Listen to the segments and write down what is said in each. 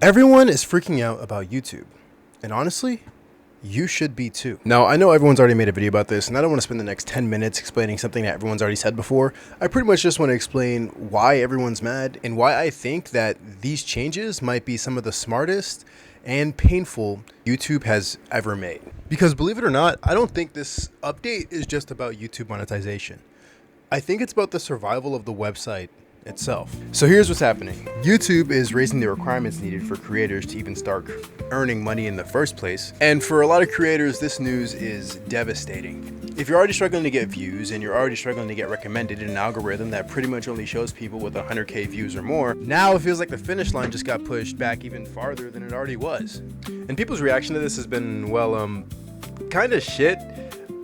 Everyone is freaking out about YouTube, and honestly, you should be too. Now, I know everyone's already made a video about this, and I don't want to spend the next 10 minutes explaining something that everyone's already said before. I pretty much just want to explain why everyone's mad and why I think that these changes might be some of the smartest and painful YouTube has ever made. Because believe it or not, I don't think this update is just about YouTube monetization. I think it's about the survival of the website itself. So here's what's happening. YouTube is raising the requirements needed for creators to even start earning money in the first place. And for a lot of creators, this news is devastating. If you're already struggling to get views and you're already struggling to get recommended in an algorithm that pretty much only shows people with 100K views or more, now it feels like the finish line just got pushed back even farther than it already was. And people's reaction to this has been, well, kind of shit.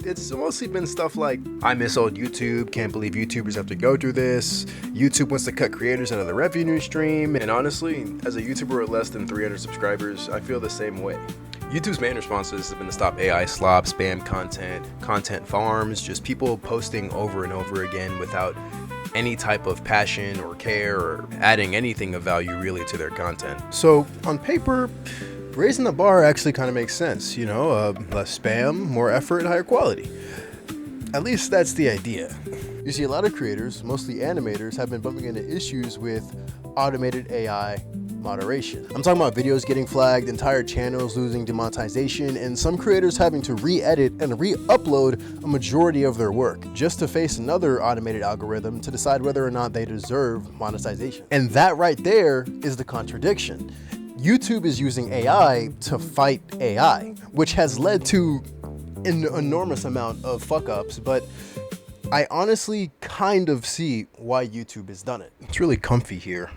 It's mostly been stuff like, I miss old YouTube, can't believe YouTubers have to go through this, YouTube wants to cut creators out of the revenue stream, and honestly, as a YouTuber with less than 300 subscribers, I feel the same way. YouTube's main responses have been to stop AI slop, spam content farms, just people posting over and over again without any type of passion or care or adding anything of value really to their content. So on paper, raising the bar actually kind of makes sense, you know, less spam, more effort, higher quality. At least that's the idea. You see, a lot of creators, mostly animators, have been bumping into issues with automated AI moderation. I'm talking about videos getting flagged, entire channels losing demonetization, and some creators having to re-edit and re-upload a majority of their work just to face another automated algorithm to decide whether or not they deserve monetization. And that right there is the contradiction. YouTube is using AI to fight AI, which has led to an enormous amount of fuck-ups, but I honestly kind of see why YouTube has done it. It's really comfy here.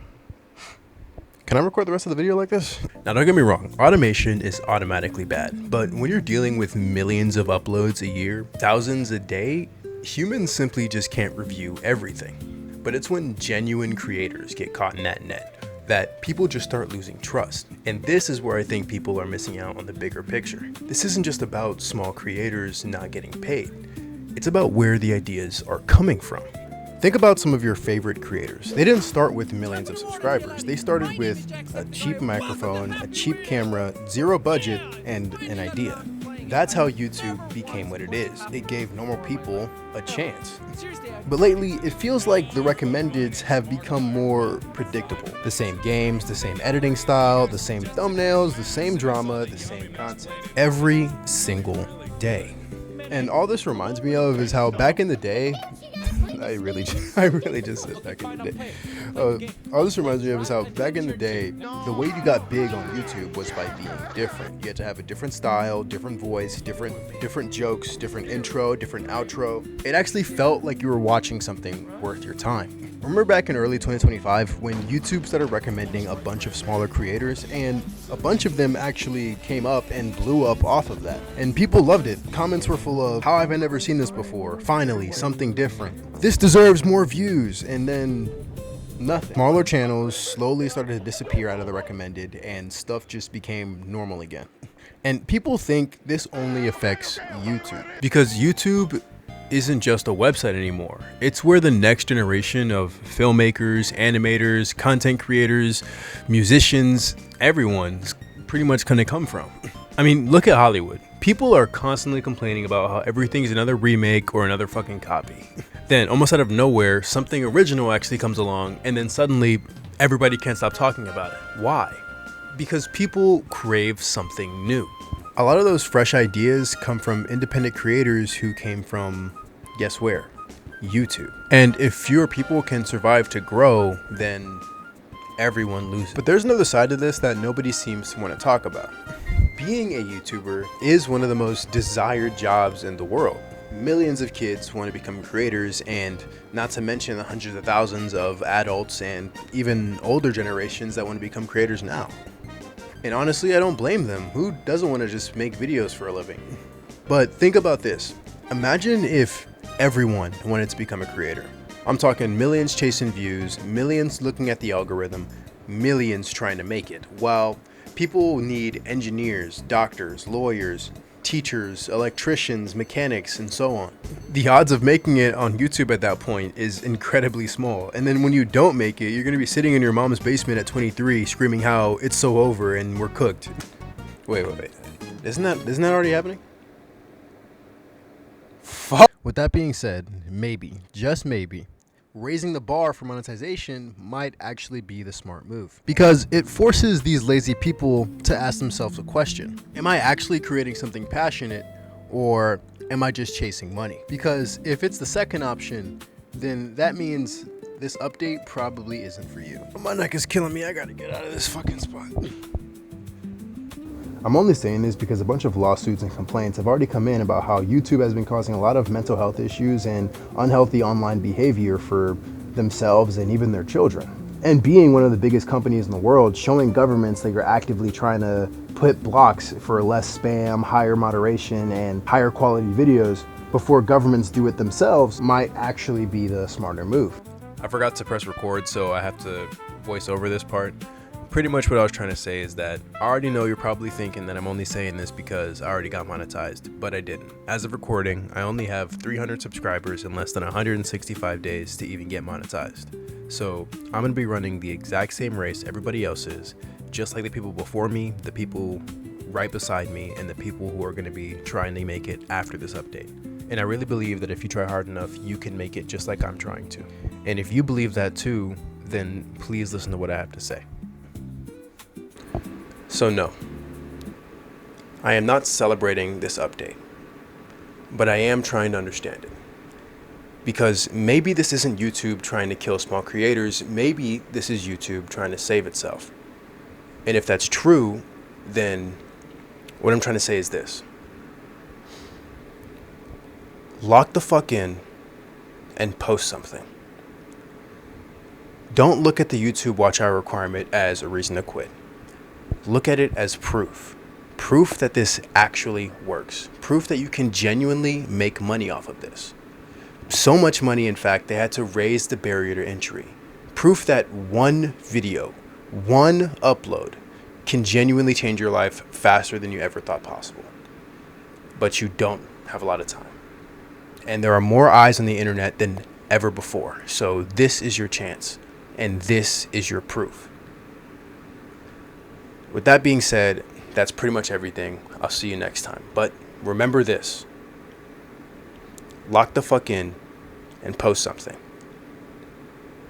Can I record the rest of the video like this? Now, don't get me wrong, automation is automatically bad, but when you're dealing with millions of uploads a year, thousands a day, humans simply just can't review everything. But it's when genuine creators get caught in that net that people just start losing trust. And this is where I think people are missing out on the bigger picture. This isn't just about small creators not getting paid. It's about where the ideas are coming from. Think about some of your favorite creators. They didn't start with millions of subscribers. They started with a cheap microphone, a cheap camera, zero budget, and an idea. That's how YouTube became what it is. It gave normal people a chance. But lately, it feels like the recommendeds have become more predictable. The same games, the same editing style, the same thumbnails, the same drama, the same content. Every single day. And all this reminds me of is how back in the day, I really just said back in the day. All this reminds me of is how back in the day, the way you got big on YouTube was by being different. You had to have a different style, different voice, different jokes, different intro, different outro. It actually felt like you were watching something worth your time. Remember back in early 2025 when YouTube started recommending a bunch of smaller creators, and a bunch of them actually came up and blew up off of that. And people loved it. Comments were full of, how have I never seen this before? Finally, something different. This deserves more views. And then nothing. Smaller channels slowly started to disappear out of the recommended, and stuff just became normal again. And people think this only affects YouTube, because YouTube isn't just a website anymore. It's where the next generation of filmmakers, animators, content creators, musicians, everyone's pretty much gonna come from. I mean, look at Hollywood. People are constantly complaining about how everything's another remake or another fucking copy. Then, almost out of nowhere, something original actually comes along, and then suddenly everybody can't stop talking about it. Why? Because people crave something new. A lot of those fresh ideas come from independent creators who came from, guess where? YouTube. And if fewer people can survive to grow, then everyone loses. But there's another side to this that nobody seems to want to talk about. Being a YouTuber is one of the most desired jobs in the world. Millions of kids want to become creators, and not to mention the hundreds of thousands of adults and even older generations that want to become creators now. And honestly, I don't blame them. Who doesn't want to just make videos for a living? But think about this. Imagine if everyone wanted to become a creator. I'm talking millions chasing views, millions looking at the algorithm, millions trying to make it, while people need engineers, doctors, lawyers, teachers, electricians, mechanics, and so on. The odds of making it on YouTube at that point is incredibly small. And then when you don't make it, you're going to be sitting in your mom's basement at 23 screaming how it's so over and we're cooked. Wait. Isn't that already happening? Fuck. With that being said, maybe, just maybe, raising the bar for monetization might actually be the smart move, because it forces these lazy people to ask themselves a question. Am I actually creating something passionate, or am I just chasing money? Because if it's the second option, then that means this update probably isn't for you. My neck is killing me. I gotta get out of this fucking spot. I'm only saying this because a bunch of lawsuits and complaints have already come in about how YouTube has been causing a lot of mental health issues and unhealthy online behavior for themselves and even their children. And being one of the biggest companies in the world, showing governments that you're actively trying to put blocks for less spam, higher moderation, and higher quality videos before governments do it themselves might actually be the smarter move. I forgot to press record, so I have to voice over this part. Pretty much what I was trying to say is that I already know you're probably thinking that I'm only saying this because I already got monetized, but I didn't. As of recording, I only have 300 subscribers in less than 165 days to even get monetized. So I'm going to be running the exact same race everybody else is, just like the people before me, the people right beside me, and the people who are going to be trying to make it after this update. And I really believe that if you try hard enough, you can make it just like I'm trying to. And if you believe that too, then please listen to what I have to say. So no, I am not celebrating this update, but I am trying to understand it. Because maybe this isn't YouTube trying to kill small creators, maybe this is YouTube trying to save itself. And if that's true, then what I'm trying to say is this. Lock the fuck in and post something. Don't look at the YouTube watch hour requirement as a reason to quit. Look at it as proof. Proof that this actually works. Proof that you can genuinely make money off of this. So much money, in fact, they had to raise the barrier to entry. Proof that one video, one upload, can genuinely change your life faster than you ever thought possible. But you don't have a lot of time. And there are more eyes on the internet than ever before. So this is your chance. And this is your proof. With that being said, that's pretty much everything. I'll see you next time. But remember this. Lock the fuck in and post something.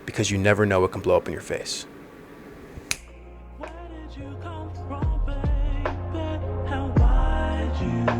Because you never know what can blow up in your face. Where did you come from, baby? How why'd you